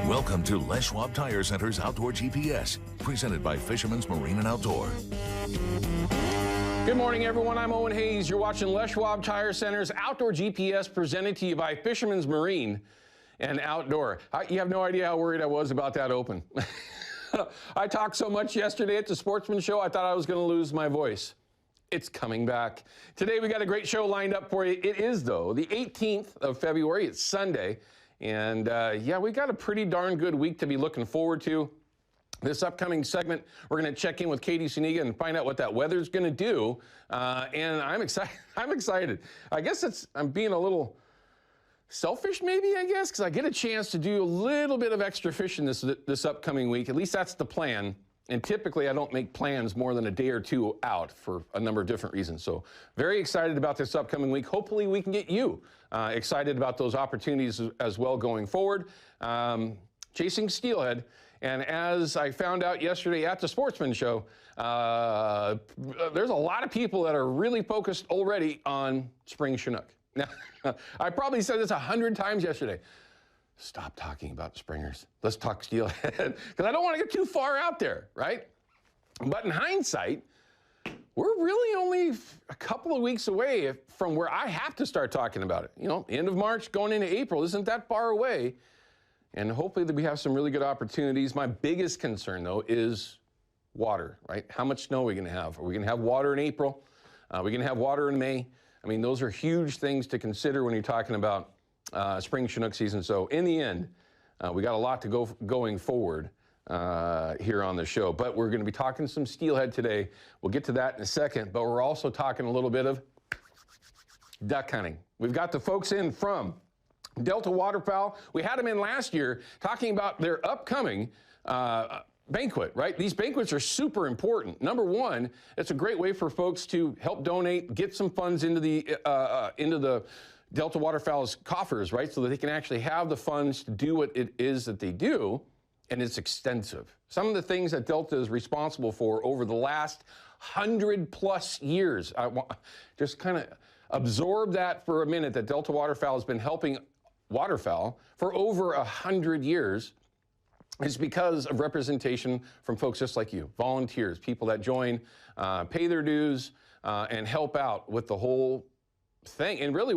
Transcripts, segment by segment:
Welcome to Les Schwab Tire Center's Outdoor GPS, presented by Fisherman's Marine and Outdoor. Good morning, everyone. I'm Owen Hayes. You're watching Les Schwab Tire Center's Outdoor GPS, presented to you by Fisherman's Marine and Outdoor. You have no idea how worried I was about that open. I talked so much yesterday at the Sportsman Show, I thought I was going to lose my voice. It's coming back. Today, we got a great show lined up for you. It is, though, the 18th of February. It's Sunday. And yeah, we got a pretty darn good week to be looking forward to. This upcoming segment, we're going to check in with Katie Suniga and find out what that weather's going to do. And I'm excited. I'm excited. I guess I'm being a little selfish, maybe, because I get a chance to do a little bit of extra fishing this upcoming week. At least that's the plan. And typically, I don't make plans more than a day or two out for a number of different reasons. So very excited about this upcoming week. Hopefully, we can get you excited about those opportunities as well going forward. Chasing steelhead. And as I found out yesterday at the Sportsman Show, there's a lot of people that are really focused already on spring Chinook. Now, I probably said this 100 times yesterday. Stop talking about springers. Let's talk steelhead, because I don't want to get too far out there, right? But in hindsight, we're really only a couple of weeks away from where I have to start talking about it. You know, end of March, going into April isn't that far away. And hopefully that we have some really good opportunities. My biggest concern, though, is water, right? How much snow are we going to have? Are we going to have water in April? Are we going to have water in May? I mean, those are huge things to consider when you're talking about spring Chinook season. So in the end, we got a lot to going forward here on the show. But we're going to be talking some steelhead today. We'll get to that in a second. But we're also talking a little bit of duck hunting. We've got the folks in from Delta Waterfowl. We had them in last year talking about their upcoming banquet, right? These banquets are super important. Number one, it's a great way for folks to help donate, get some funds into the Delta Waterfowl's coffers, right? So that they can actually have the funds to do what it is that they do, and it's extensive. Some of the things that Delta is responsible for over the last 100+ years, I want just kind of absorb that for a minute, that Delta Waterfowl has been helping waterfowl for over 100 years. Is because of representation from folks just like you, volunteers, people that join, pay their dues, and help out with the whole thing. And really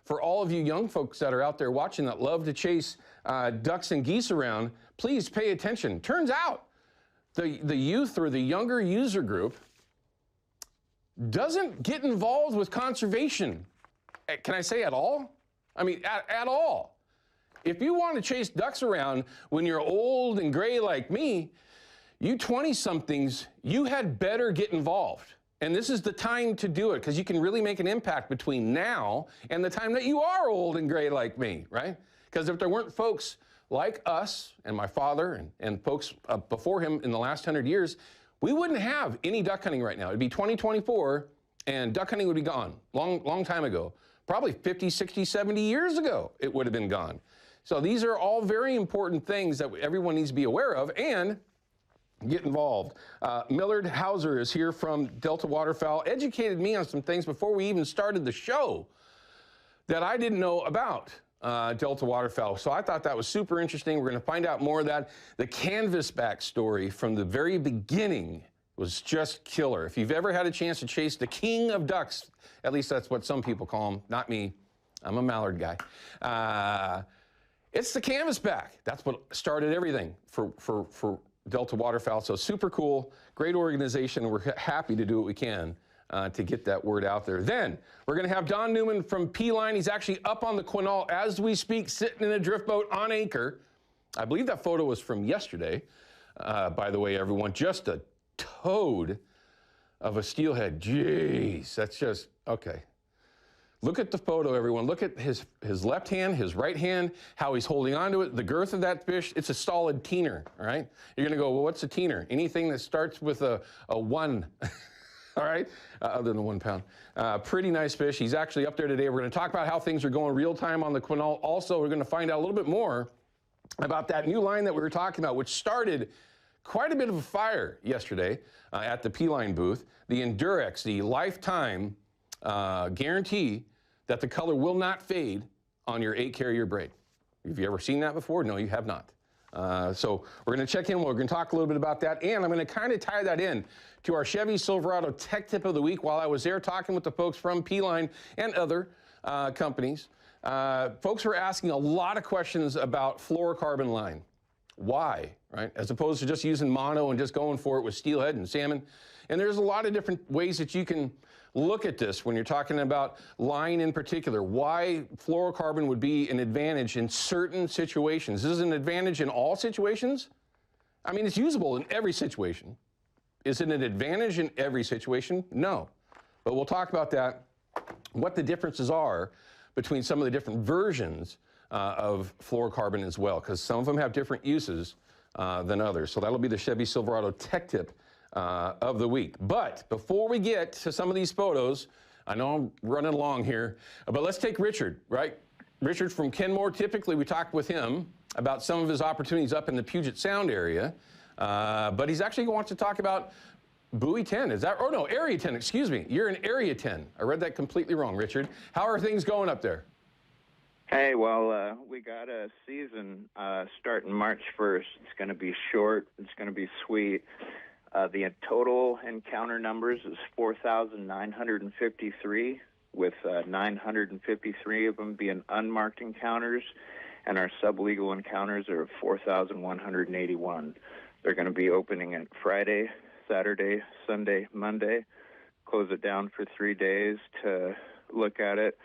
for all of you young folks that are out there watching that love to chase ducks and geese around, please pay attention. Turns out the youth or the younger user group doesn't get involved with conservation. Can I say at all? I mean, at all. If you want to chase ducks around when you're old and gray like me, you 20-somethings, you had better get involved. And this is the time to do it, because you can really make an impact between now and the time that you are old and gray like me, right? Because if there weren't folks like us and my father and folks before him in the last 100 years, we wouldn't have any duck hunting right now. It'd be 2024 and duck hunting would be gone long time ago. Probably 50, 60, 70 years ago, it would have been gone. So these are all very important things that everyone needs to be aware of and get involved. Millard Hauser is here from Delta Waterfowl, educated me on some things before we even started the show that I didn't know about Delta Waterfowl. So I thought that was super interesting. We're going to find out more of that. The canvasback story from the very beginning was just killer. If you've ever had a chance to chase the king of ducks, at least that's what some people call him, not me. I'm a mallard guy. It's the canvasback. That's what started everything for Delta Waterfowl. So super cool, great organization, and we're happy to do what we can to get that word out there. Then we're going to have Don Newman from P-Line. He's actually up on the Quinault as we speak, sitting in a drift boat on anchor. I believe that photo was from yesterday, by the way, everyone. Just a toad of a steelhead. Jeez, that's just, okay. Look at the photo, everyone. Look at his left hand, his right hand, how he's holding onto it, the girth of that fish. It's a solid teener, all right? You're going to go, well, what's a teener? Anything that starts with a 1, all right, other than 1 pound. Pretty nice fish. He's actually up there today. We're going to talk about how things are going real time on the Quinault. Also, we're going to find out a little bit more about that new line that we were talking about, which started quite a bit of a fire yesterday at the P-Line booth. The Endurex, the lifetime guarantee that the color will not fade on your 8 carrier braid. Have you ever seen that before? No, you have not. So we're going to check in. We're going to talk a little bit about that. And I'm going to kind of tie that in to our Chevy Silverado Tech Tip of the Week. While I was there talking with the folks from P-Line and other companies, folks were asking a lot of questions about fluorocarbon line. Why, right? As opposed to just using mono and just going for it with steelhead and salmon. And there's a lot of different ways that you can look at this when you're talking about line in particular. Why fluorocarbon would be an advantage in certain situations. Is it an advantage in all situations? I mean, it's usable in every situation. Is it an advantage in every situation? No. But we'll talk about that, what the differences are between some of the different versions of fluorocarbon as well, because some of them have different uses than others. So that'll be the Chevy Silverado Tech Tip of the week. But before we get to some of these photos, I know I'm running along here, but let's take Richard, right? Richard from Kenmore. Typically, we talked with him about some of his opportunities up in the Puget Sound area, but he's actually going to talk about Buoy 10. Is that, oh no, Area 10, excuse me. You're in Area 10. I read that completely wrong, Richard. How are things going up there? Hey, well, we got a season starting March 1st. It's going to be short. It's going to be sweet. The total encounter numbers is 4,953, with 953 of them being unmarked encounters, and our sublegal encounters are 4,181. They're going to be opening at Friday, Saturday, Sunday, Monday. Close it down for 3 days to look at it,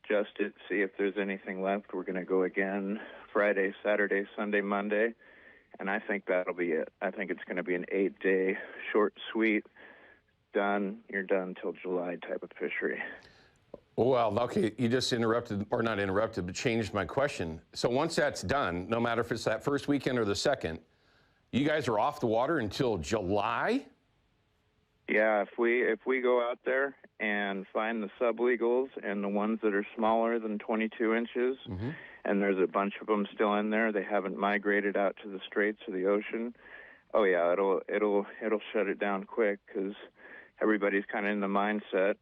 adjust it, see if there's anything left. We're going to go again Friday, Saturday, Sunday, Monday. And I think that'll be it. I think it's going to be an 8-day, short, sweet, done, you're done till July type of fishery. Well, okay, you just interrupted, or not interrupted, but changed my question. So once that's done, no matter if it's that first weekend or the second, you guys are off the water until July? Yeah, if we go out there and find the sublegals and the ones that are smaller than 22 inches, and there's a bunch of them still in there, they haven't migrated out to the straits or the ocean. Oh yeah, it'll shut it down quick, because everybody's kind of in the mindset.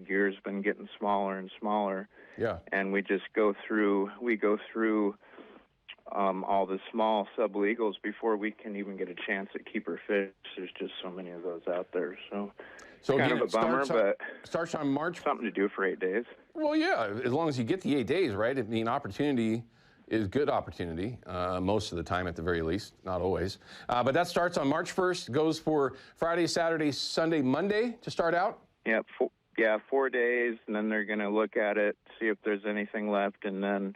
Gear's been getting smaller and smaller. Yeah. And we go through all the small sublegals before we can even get a chance at keeper fish. There's just so many of those out there. So it's kind of a bummer, but starts on March. Something to do for 8 days. Well, yeah, as long as you get the 8 days, right? I mean, opportunity is good opportunity, most of the time at the very least, not always. But that starts on March 1st, goes for Friday, Saturday, Sunday, Monday to start out? Yeah, 4 days, and then they're going to look at it, see if there's anything left, and then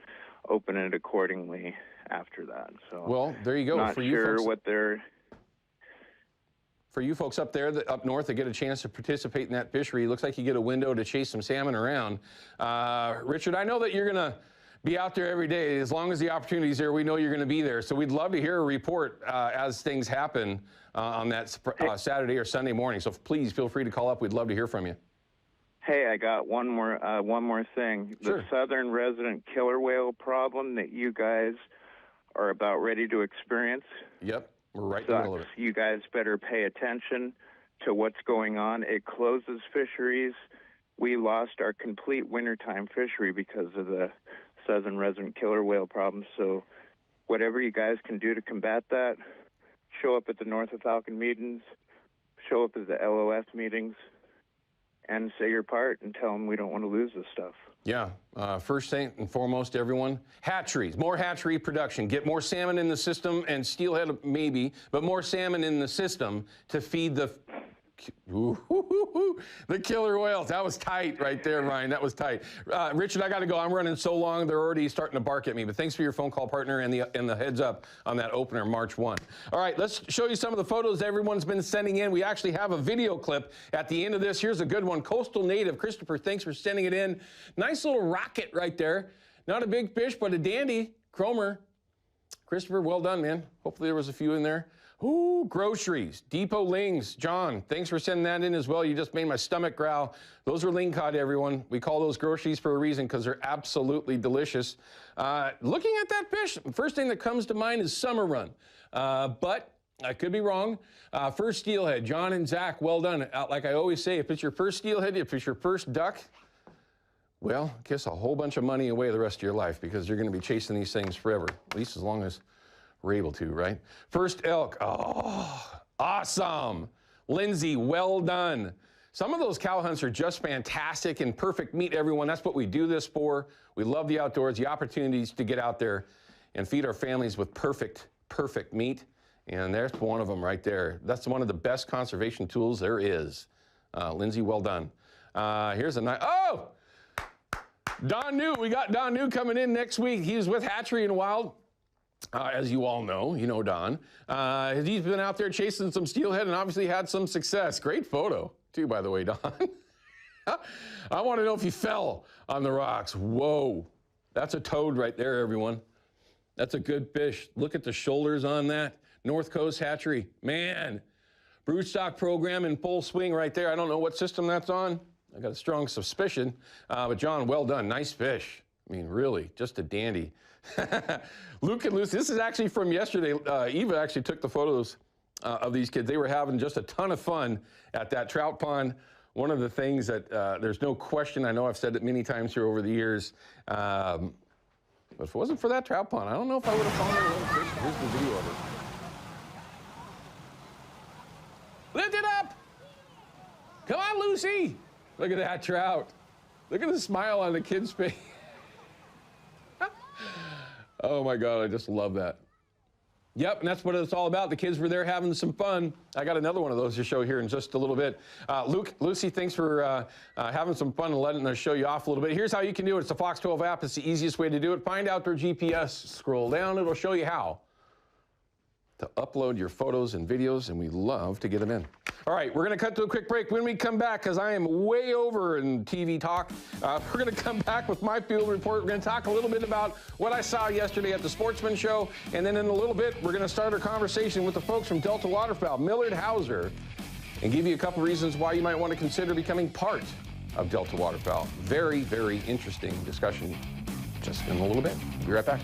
open it accordingly after that. So, well, there you go. Not sure what they're... For you folks up there, up north, that get a chance to participate in that fishery, it looks like you get a window to chase some salmon around. Richard, I know that you're going to be out there every day. As long as the opportunity's there, we know you're going to be there. So we'd love to hear a report as things happen on that Saturday or Sunday morning. So please feel free to call up. We'd love to hear from you. Hey, I got one more thing. Sure. The southern resident killer whale problem that you guys are about ready to experience. Yep, we're right in the middle of it. You guys better pay attention to what's going on. It closes fisheries. We lost our complete wintertime fishery because of the southern resident killer whale problem. So whatever you guys can do to combat that, show up at the North of Falcon meetings, show up at the LOF meetings, and say your part and tell them we don't want to lose this stuff. Yeah, first thing and foremost, everyone, hatcheries, more hatchery production, get more salmon in the system, and steelhead maybe, but more salmon in the system to feed the killer whales. That was tight right there, Ryan. That was tight. Richard, I got to go. I'm running so long, they're already starting to bark at me. But thanks for your phone call, partner, and the heads up on that opener, March 1. All right, let's show you some of the photos everyone's been sending in. We actually have a video clip at the end of this. Here's a good one. Coastal Native. Christopher, thanks for sending it in. Nice little rocket right there. Not a big fish, but a dandy. Cromer. Christopher, well done, man. Hopefully there was a few in there. Ooh, groceries, Depot Lings. John, thanks for sending that in as well. You just made my stomach growl. Those are ling cod, everyone. We call those groceries for a reason because they're absolutely delicious. Looking at that fish, first thing that comes to mind is summer run, but I could be wrong. First steelhead, John and Zach, well done. Like I always say, if it's your first steelhead, if it's your first duck, well, kiss a whole bunch of money away the rest of your life because you're going to be chasing these things forever, at least as long as we're able to, right? First elk, oh, awesome. Lindsay, well done. Some of those cow hunts are just fantastic and perfect meat, everyone. That's what we do this for. We love the outdoors, the opportunities to get out there and feed our families with perfect meat. And there's one of them right there. That's one of the best conservation tools there is. Lindsay, well done. Here's a nice, oh! Don New, we got Don New coming in next week. He's with Hatchery and Wild. As you all know, you know Don. He's been out there chasing some steelhead and obviously had some success. Great photo, too, by the way, Don. I want to know if he fell on the rocks. Whoa, that's a toad right there, everyone. That's a good fish. Look at the shoulders on that. North Coast Hatchery. Man, broodstock program in full swing right there. I don't know what system that's on. I got a strong suspicion. But John, well done. Nice fish. I mean, really, just a dandy. Luke and Lucy, this is actually from yesterday. Eva actually took the photos of these kids. They were having just a ton of fun at that trout pond. One of the things that there's no question, I know I've said it many times here over the years, but if it wasn't for that trout pond, I don't know if I would have found that little fish. Here's the video of it. Lift it up! Come on, Lucy! Look at that trout. Look at the smile on the kid's face. Oh my God, I just love that. Yep, and that's what it's all about. The kids were there having some fun. I got another one of those to show here in just a little bit. Lucy, thanks for having some fun and letting us show you off a little bit. Here's how you can do it. It's the Fox 12 app. It's the easiest way to do it. Find Outdoor GPS, scroll down. It'll show you how to upload your photos and videos, and we love to get them in. All right, we're going to cut to a quick break. When we come back, because I am way over in TV talk, we're going to come back with my field report. We're going to talk a little bit about what I saw yesterday at the Sportsman Show, and then in a little bit, we're going to start our conversation with the folks from Delta Waterfowl, Millard Hauser, and give you a couple reasons why you might want to consider becoming part of Delta Waterfowl. Very, very interesting discussion just in a little bit. Be right back.